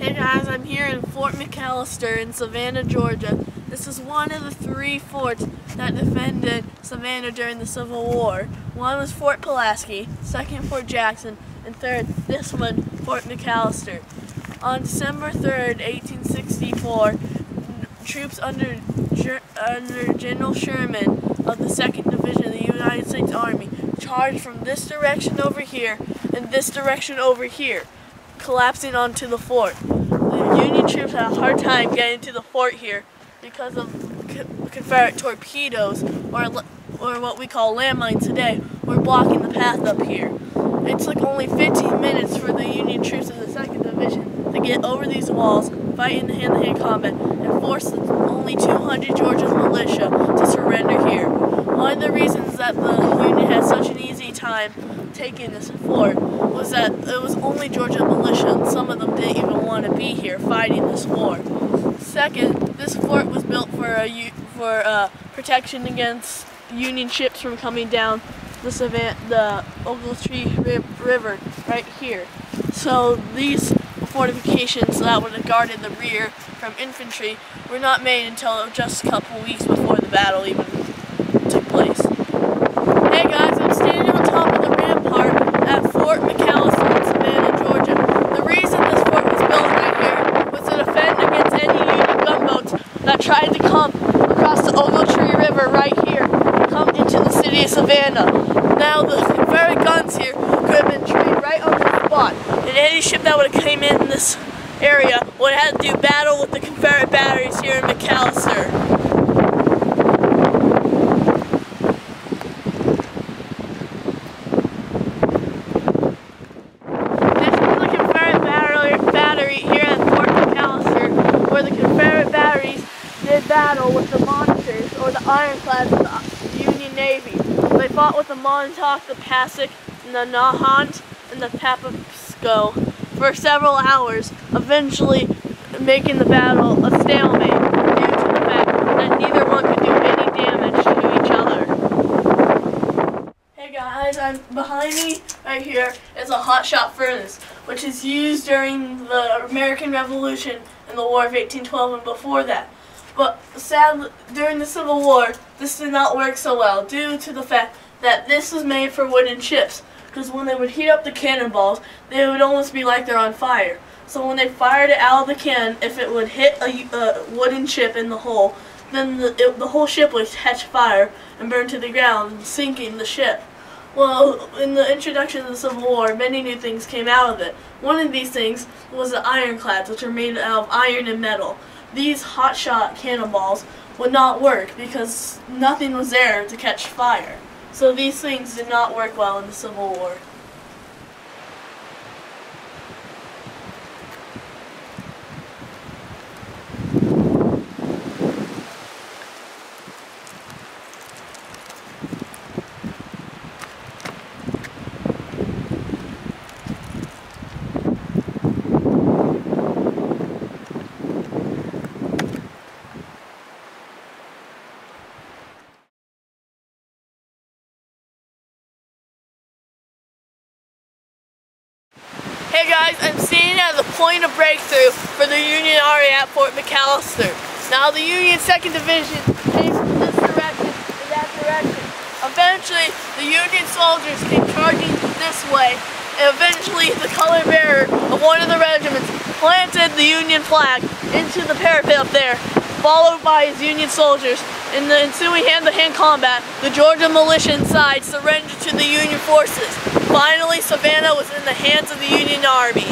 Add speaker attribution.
Speaker 1: Hey guys, I'm here in Fort McAllister in Savannah, Georgia. This is one of the 3 forts that defended Savannah during the Civil War. One was Fort Pulaski, second Fort Jackson, and third, this one, Fort McAllister. On December 3rd, 1864, troops under General Sherman of the 2nd Division of the United States Army charged from this direction over here and this direction over here, collapsing onto the fort. The Union troops had a hard time getting to the fort here because of Confederate torpedoes, or what we call landmines today, were blocking the path up here. It took only 15 minutes for the Union troops of the 2nd Division to get over these walls, fight in hand-to-hand combat, and force only 200 Georgia militia to surrender here. One of the reasons that the Union had such an easy time taking this fort was that it was only Georgia militia, and some of them didn't even want to be here fighting this war. Second, this fort was built for protection against Union ships from coming down the Ogletree River right here. So these fortifications that would have guarded the rear from infantry were not made until just a couple weeks before the battle even took place. Hey guys, I'm standing on top of the rampart at Fort McAllister in Savannah, Georgia. The reason this fort was built right here was to defend against any Union gunboats that tried to come across the Ogletree River right here and come into the city of Savannah. Now the Confederate guns here could have been trained right on the spot, and any ship that would have came in this area would have had to do battle with the Confederate batteries here in McAllister. Where the Confederate batteries did battle with the monitors, or the ironclads of the Union Navy. They fought with the Montauk, the Passaic, and the Nahant, and the Papasco for several hours, eventually making the battle a stalemate due to the fact that neither one could do any damage to each other. Hey guys, behind me right here is a hot shot furnace, which is used during the American Revolution in the War of 1812 and before that. But sadly, during the Civil War, this did not work so well due to the fact that this was made for wooden ships. Because when they would heat up the cannonballs, they would almost be like they're on fire. So when they fired it out of the cannon, if it would hit a wooden ship in the hull, then the whole ship would catch fire and burn to the ground, sinking the ship. Well, in the introduction of the Civil War, many new things came out of it. One of these things was the ironclads, which are made out of iron and metal. These hot-shot cannonballs would not work because nothing was there to catch fire. So these things did not work well in the Civil War. Hey guys, I'm standing at the point of breakthrough for the Union Army at Fort McAllister. Now the Union 2nd Division came from this direction to that direction. Eventually, the Union soldiers came charging this way, and eventually the color bearer of one of the regiments planted the Union flag into the parapet up there, followed by his Union soldiers. In the ensuing hand-to-hand combat, the Georgia militia inside surrendered to the Union forces. Finally, Savannah was in the hands of the Union Army.